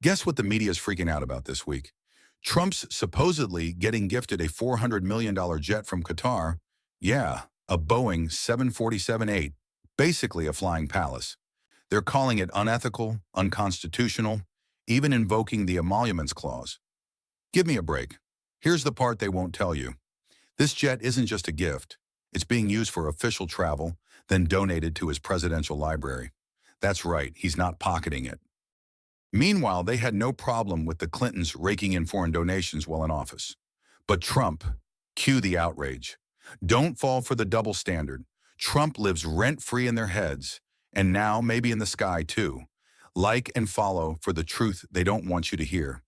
Guess what the media is freaking out about this week? Trump's supposedly getting gifted a $400 million jet from Qatar. Yeah, a Boeing 747-8, basically a flying palace. They're calling it unethical, unconstitutional, even invoking the emoluments clause. Give me a break. Here's the part they won't tell you. This jet isn't just a gift. It's being used for official travel, then donated to his presidential library. That's right, he's not pocketing it. Meanwhile, they had no problem with the Clintons raking in foreign donations while in office. But Trump, cue the outrage. Don't fall for the double standard. Trump lives rent-free in their heads, and now maybe in the sky too. Like and follow for the truth they don't want you to hear.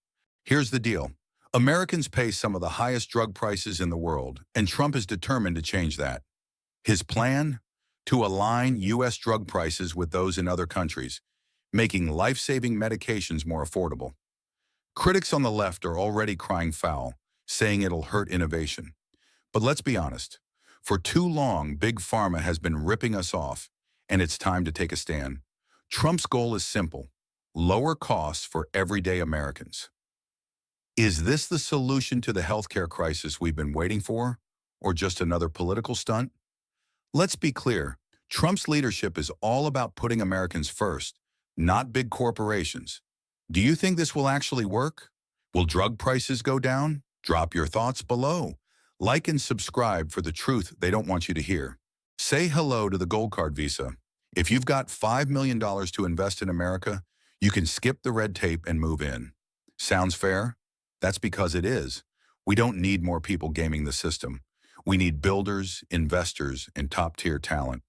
Here's the deal. Americans pay some of the highest drug prices in the world, and Trump is determined to change that. His plan? To align U.S. drug prices with those in other countries, making life-saving medications more affordable. Critics on the left are already crying foul, saying it'll hurt innovation. But let's be honest. For too long, Big Pharma has been ripping us off, and it's time to take a stand. Trump's goal is simple: lower costs for everyday Americans. Is this the solution to the healthcare crisis we've been waiting for, or just another political stunt? Let's be clear. Trump's leadership is all about putting Americans first, not big corporations. Do you think this will actually work? Will drug prices go down? Drop your thoughts below. Like and subscribe for the truth they don't want you to hear. Say hello to the Gold Card Visa. If you've got $5 million to invest in America, you can skip the red tape and move in. Sounds fair? That's because it is. We don't need more people gaming the system. We need builders, investors, and top-tier talent.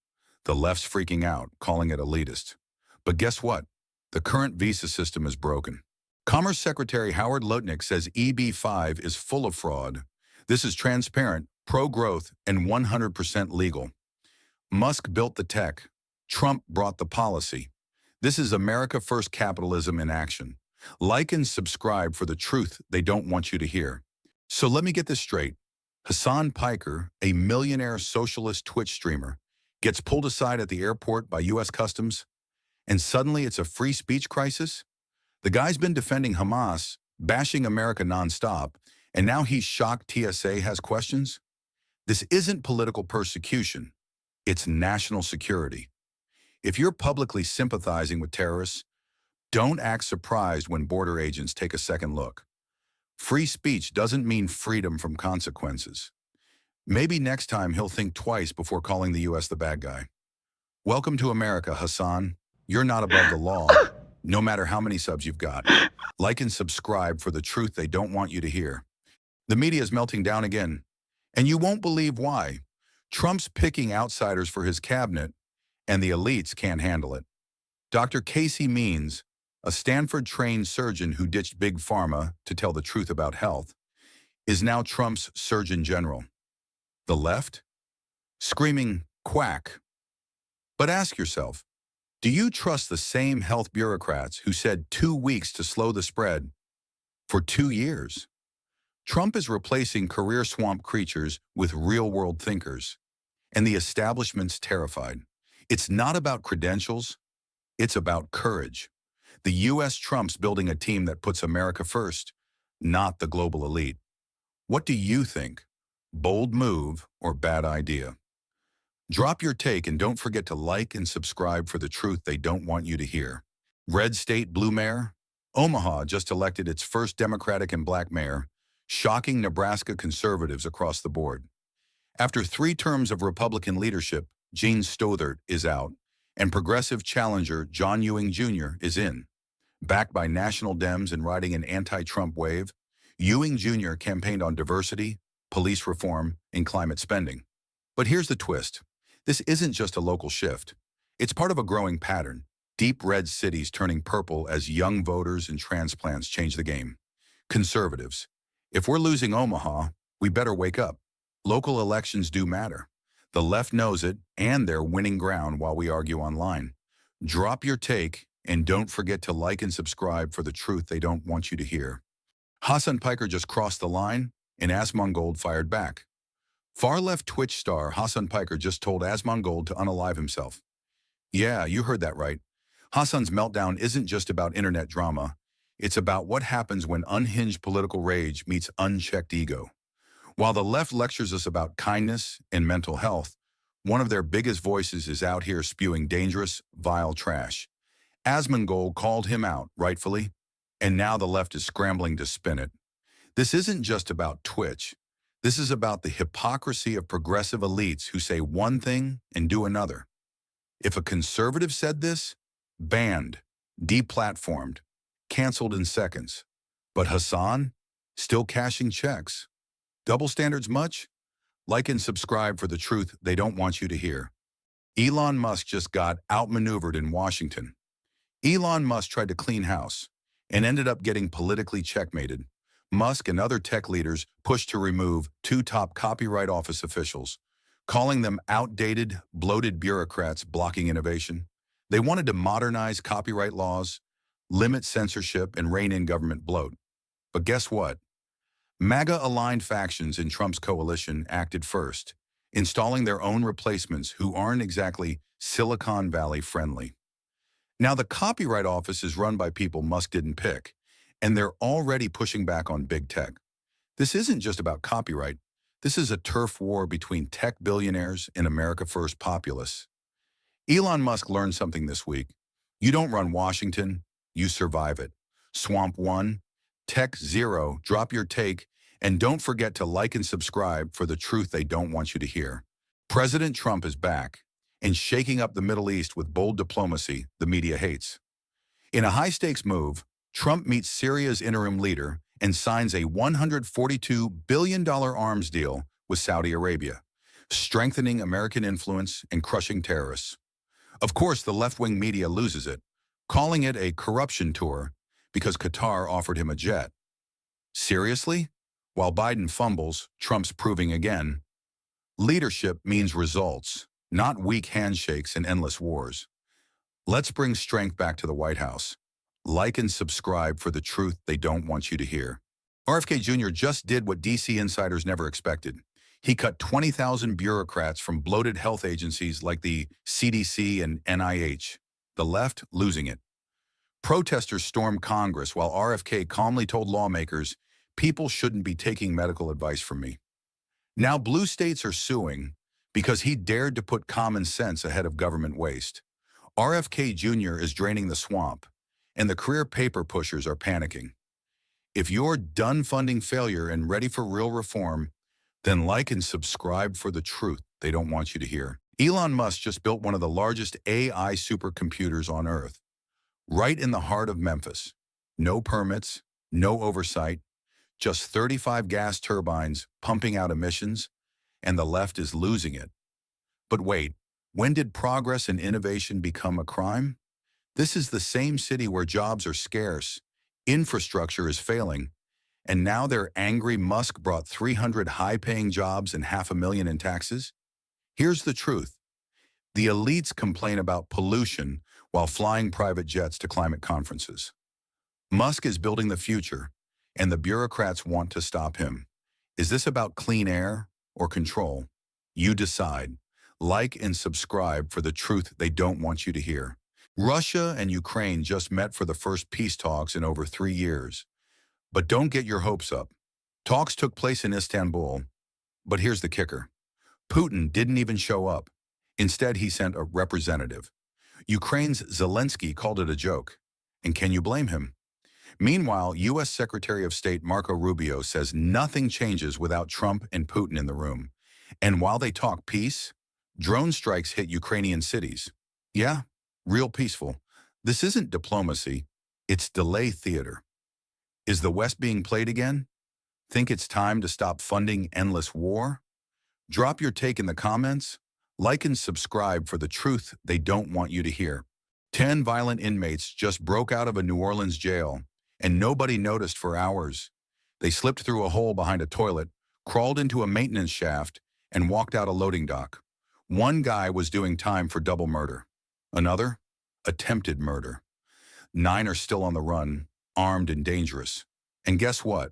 The left's freaking out, calling it elitist. But guess what? The current visa system is broken. Commerce Secretary Howard Lutnick says EB-5 is full of fraud. This is transparent, pro-growth, and 100% legal. Musk built the tech. Trump brought the policy. This is America First capitalism in action. Like and subscribe for the truth they don't want you to hear. So let me get this straight. Hasan Piker, a millionaire socialist Twitch streamer, gets pulled aside at the airport by U.S. Customs, and suddenly it's a free speech crisis? The guy's been defending Hamas, bashing America nonstop, and now he's shocked TSA has questions? This isn't political persecution. It's national security. If you're publicly sympathizing with terrorists, don't act surprised when border agents take a second look. Free speech doesn't mean freedom from consequences. Maybe next time he'll think twice before calling the U.S. the bad guy. Welcome to America, Hasan. You're not above the law, no matter how many subs you've got. Like and subscribe for the truth they don't want you to hear. The media is melting down again, and you won't believe why. Trump's picking outsiders for his cabinet, and the elites can't handle it. Dr. Casey Means, a Stanford-trained surgeon who ditched Big Pharma to tell the truth about health, is now Trump's Surgeon General. The left? Screaming, quack. But ask yourself, do you trust the same health bureaucrats who said 2 weeks to slow the spread for 2 years? Trump is replacing career swamp creatures with real-world thinkers, and the establishment's terrified. It's not about credentials, it's about courage. The U.S. Trump's building a team that puts America first, not the global elite. What do you think? Bold move or bad idea? Drop your take and don't forget to like and subscribe for the truth they don't want you to hear. Red state, blue mayor? Omaha just elected its first Democratic and black mayor, shocking Nebraska conservatives across the board. After 3 terms of Republican leadership, Gene Stothert is out, and progressive challenger John Ewing Jr. is in. Backed by national Dems and riding an anti-Trump wave, Ewing Jr. campaigned on diversity, police reform, and climate spending. But here's the twist. This isn't just a local shift. It's part of a growing pattern. Deep red cities turning purple as young voters and transplants change the game. Conservatives. If we're losing Omaha, we better wake up. Local elections do matter. The left knows it, and they're winning ground while we argue online. Drop your take, and don't forget to like and subscribe for the truth they don't want you to hear. Hasan Piker just crossed the line, and Asmongold fired back. Far-left Twitch star Hasan Piker just told Asmongold to unalive himself. Yeah, you heard that right. Hasan's meltdown isn't just about internet drama. It's about what happens when unhinged political rage meets unchecked ego. While the left lectures us about kindness and mental health, one of their biggest voices is out here spewing dangerous, vile trash. Asmongold called him out, rightfully, and now the left is scrambling to spin it. This isn't just about Twitch. This is about the hypocrisy of progressive elites who say one thing and do another. If a conservative said this, banned, deplatformed, canceled in seconds. But Hasan, still cashing checks. Double standards much? Like and subscribe for the truth they don't want you to hear. Elon Musk just got outmaneuvered in Washington. Elon Musk tried to clean house and ended up getting politically checkmated. Musk and other tech leaders pushed to remove two top copyright office officials, calling them outdated, bloated bureaucrats blocking innovation. They wanted to modernize copyright laws, limit censorship, and rein in government bloat. But guess what? MAGA-aligned factions in Trump's coalition acted first, installing their own replacements who aren't exactly Silicon Valley friendly. Now, the Copyright Office is run by people Musk didn't pick, and they're already pushing back on big tech. This isn't just about copyright. This is a turf war between tech billionaires and America First populists. Elon Musk learned something this week. You don't run Washington, you survive it. Swamp 1, Tech 0, drop your take, and don't forget to like and subscribe for the truth they don't want you to hear. President Trump is back and shaking up the Middle East with bold diplomacy the media hates. In a high-stakes move, Trump meets Syria's interim leader and signs a $142 billion arms deal with Saudi Arabia, strengthening American influence and crushing terrorists. Of course, the left-wing media loses it, calling it a corruption tour because Qatar offered him a jet. Seriously? While Biden fumbles, Trump's proving again. Leadership means results, not weak handshakes and endless wars. Let's bring strength back to the White House. Like and subscribe for the truth they don't want you to hear. RFK Jr. just did what DC insiders never expected. He cut 20,000 bureaucrats from bloated health agencies like the CDC and NIH, the left losing it. Protesters stormed Congress while RFK calmly told lawmakers, people shouldn't be taking medical advice from me. Now blue states are suing because he dared to put common sense ahead of government waste. RFK Jr. is draining the swamp, and the career paper pushers are panicking. If you're done funding failure and ready for real reform, then like and subscribe for the truth they don't want you to hear. Elon Musk just built one of the largest AI supercomputers on Earth, right in the heart of Memphis. No permits, no oversight, just 35 gas turbines pumping out emissions, and the left is losing it. But wait, when did progress and innovation become a crime? This is the same city where jobs are scarce, infrastructure is failing, and now they're angry Musk brought 300 high-paying jobs and $500,000 in taxes? Here's the truth. The elites complain about pollution while flying private jets to climate conferences. Musk is building the future, and the bureaucrats want to stop him. Is this about clean air or control? You decide. Like and subscribe for the truth they don't want you to hear. Russia and Ukraine just met for the first peace talks in over 3 years. But don't get your hopes up. Talks took place in Istanbul. But here's the kicker. Putin didn't even show up. Instead, he sent a representative. Ukraine's Zelensky called it a joke. And can you blame him? Meanwhile, U.S. Secretary of State Marco Rubio says nothing changes without Trump and Putin in the room. And while they talk peace, drone strikes hit Ukrainian cities. Yeah, real peaceful. This isn't diplomacy, it's delay theater. Is the West being played again? Think it's time to stop funding endless war? Drop your take in the comments. Like and subscribe for the truth they don't want you to hear. 10 violent inmates just broke out of a New Orleans jail, and nobody noticed for hours. They slipped through a hole behind a toilet, crawled into a maintenance shaft, and walked out a loading dock. One guy was doing time for double murder. Another? Attempted murder. 9 are still on the run, armed and dangerous. And guess what?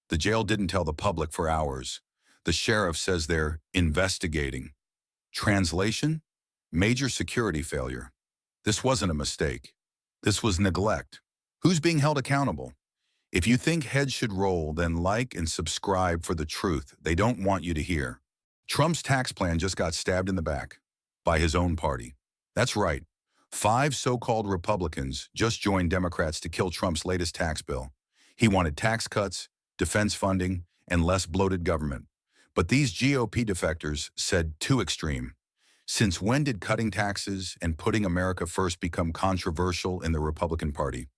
The jail didn't tell the public for hours. The sheriff says they're investigating. Translation? Major security failure. This wasn't a mistake. This was neglect. Who's being held accountable? If you think heads should roll, then like and subscribe for the truth they don't want you to hear. Trump's tax plan just got stabbed in the back by his own party. That's right. 5 so-called Republicans just joined Democrats to kill Trump's latest tax bill. He wanted tax cuts, defense funding, and less bloated government. But these GOP defectors said too extreme. Since when did cutting taxes and putting America first become controversial in the Republican Party?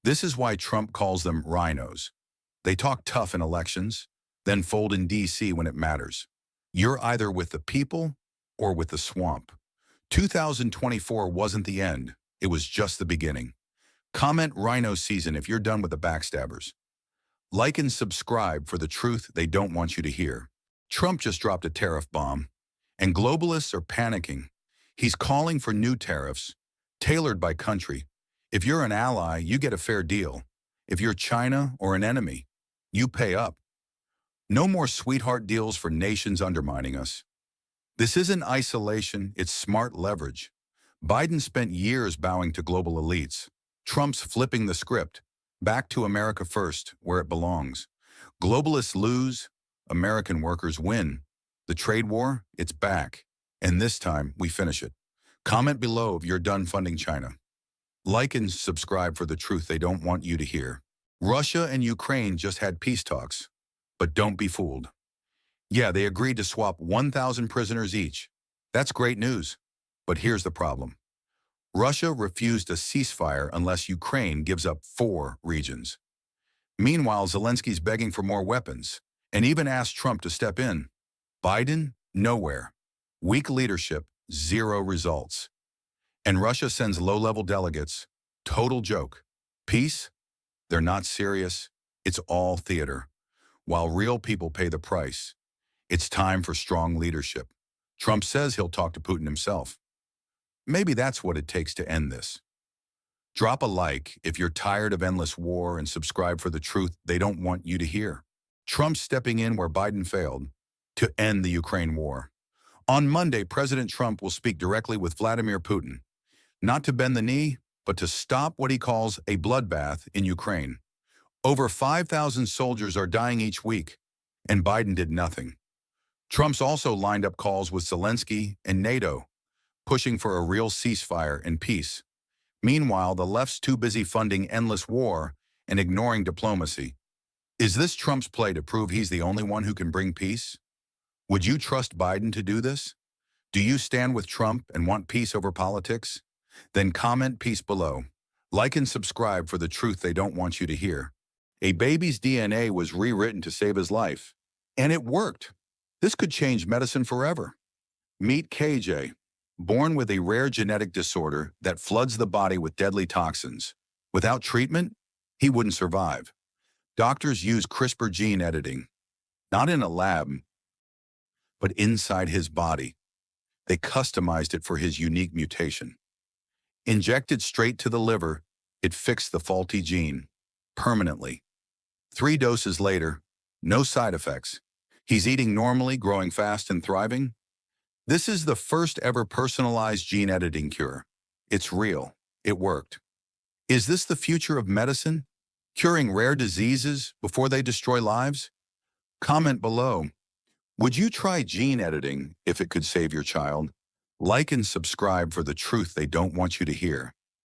This is why Trump calls them rhinos. They talk tough in elections, then fold in D.C. when it matters. You're either with the people or with the swamp. 2024 wasn't the end. It was just the beginning. Comment Rhino season if you're done with the backstabbers. Like and subscribe for the truth they don't want you to hear. Trump just dropped a tariff bomb, and globalists are panicking. He's calling for new tariffs, tailored by country. If you're an ally, you get a fair deal. If you're China or an enemy, you pay up. No more sweetheart deals for nations undermining us. This isn't isolation, it's smart leverage. Biden spent years bowing to global elites. Trump's flipping the script, back to America first, where it belongs. Globalists lose, American workers win. The trade war, it's back. And this time, we finish it. Comment below if you're done funding China. Like and subscribe for the truth they don't want you to hear. Russia and Ukraine just had peace talks. But don't be fooled. Yeah, they agreed to swap 1,000 prisoners each. That's great news. But here's the problem. Russia refused a ceasefire unless Ukraine gives up 4 regions. Meanwhile, Zelensky's begging for more weapons and even asked Trump to step in. Biden, nowhere. Weak leadership, 0 results. And Russia sends low-level delegates. Total joke. Peace? They're not serious. It's all theater. While real people pay the price. It's time for strong leadership. Trump says he'll talk to Putin himself. Maybe that's what it takes to end this. Drop a like if you're tired of endless war and subscribe for the truth they don't want you to hear. Trump's stepping in where Biden failed to end the Ukraine war. On Monday, President Trump will speak directly with Vladimir Putin. Not to bend the knee, but to stop what he calls a bloodbath in Ukraine. Over 5,000 soldiers are dying each week, and Biden did nothing. Trump's also lined up calls with Zelensky and NATO, pushing for a real ceasefire and peace. Meanwhile, the left's too busy funding endless war and ignoring diplomacy. Is this Trump's play to prove he's the only one who can bring peace? Would you trust Biden to do this? Do you stand with Trump and want peace over politics? Then comment peace below. Like and subscribe for the truth they don't want you to hear. A baby's DNA was rewritten to save his life. And it worked. This could change medicine forever. Meet KJ, born with a rare genetic disorder that floods the body with deadly toxins. Without treatment, he wouldn't survive. Doctors use CRISPR gene editing, not in a lab, but inside his body. They customized it for his unique mutation. Injected straight to the liver, it fixed the faulty gene, permanently. 3 doses later, no side effects. He's eating normally, growing fast, and thriving. This is the first ever personalized gene editing cure. It's real. It worked. Is this the future of medicine? Curing rare diseases before they destroy lives? Comment below. Would you try gene editing if it could save your child? Like and subscribe for the truth they don't want you to hear.